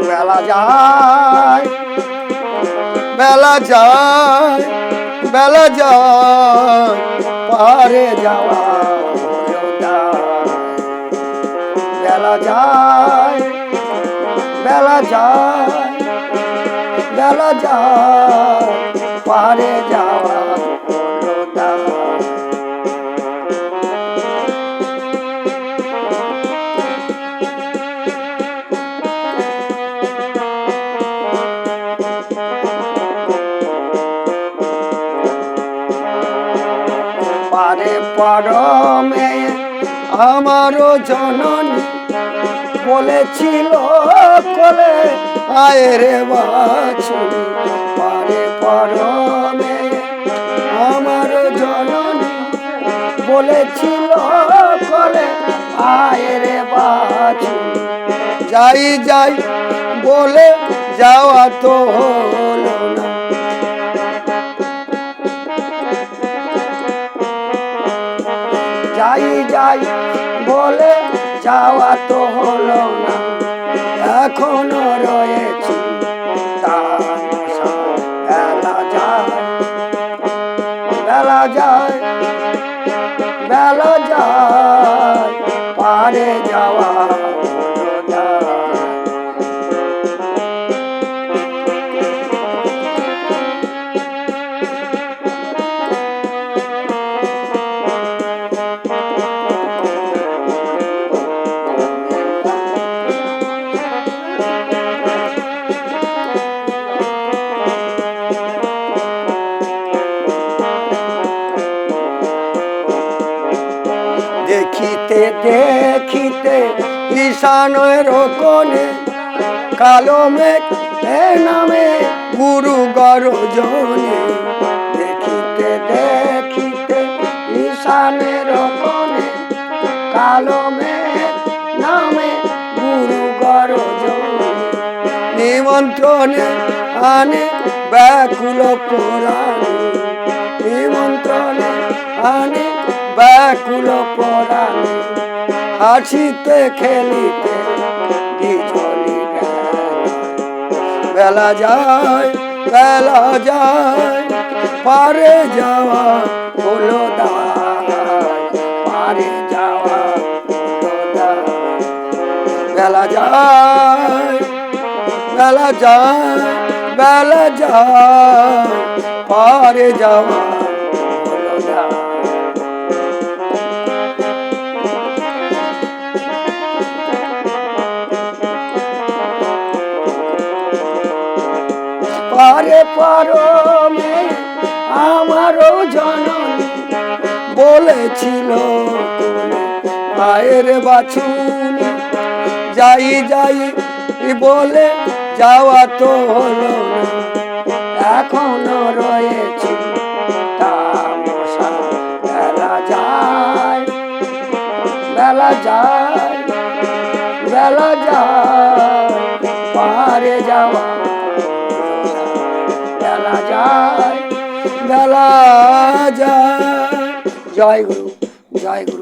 বেলা যায় বেলা যায় বেলা যায় পারে যাওয়া বেলা যায় বেলা যায় বেলা যায় পারে যাওয়া পারে পরমে আমারও জননী বলেছিল কোলে আয়ের বাছুরি পারে পরমে আমার জননী বলেছিল কোলে আয়ের বাছুরি যাই যাই বলে যাওয়া তো হলো না যাই যাই বলে যাওয়া তো হলো না এখনো রয়েছি বেলা যায় বেলা যায় বেলা যায় পারে যাওয়া দেখিতে দেখিতে ঈশানের কোণে কালো মেঘ নামে গুরু গর্জনে দেখিতে দেখিতে ঈশানের কোণে কালো মেঘ নামে গুরু গর্জনে নিমন্ত্রণে আনে ব্যাকুল পরাণে নিমন্ত্রণে আনে ব্যাকুল পরাণে হাসিতে খেলিতে বিজলি বেলা যায় বেলা যায় পারে যাওয়া হলো পারে যাওয়া বেলা যায় বেলা যায় বেলা যায় পারে যাওয়া পারে পরমে আমারও জননী বলেছিল আয়ের বাছুনি যাই যাই বলে যাওয়া তো হলো না এখনো রয়েছি তামসা বেলা যায় বেলা যায় বেলা যায় পারে যাওয়া বেলা যায় বেলা যায় জয় গুরু জয় গুরু।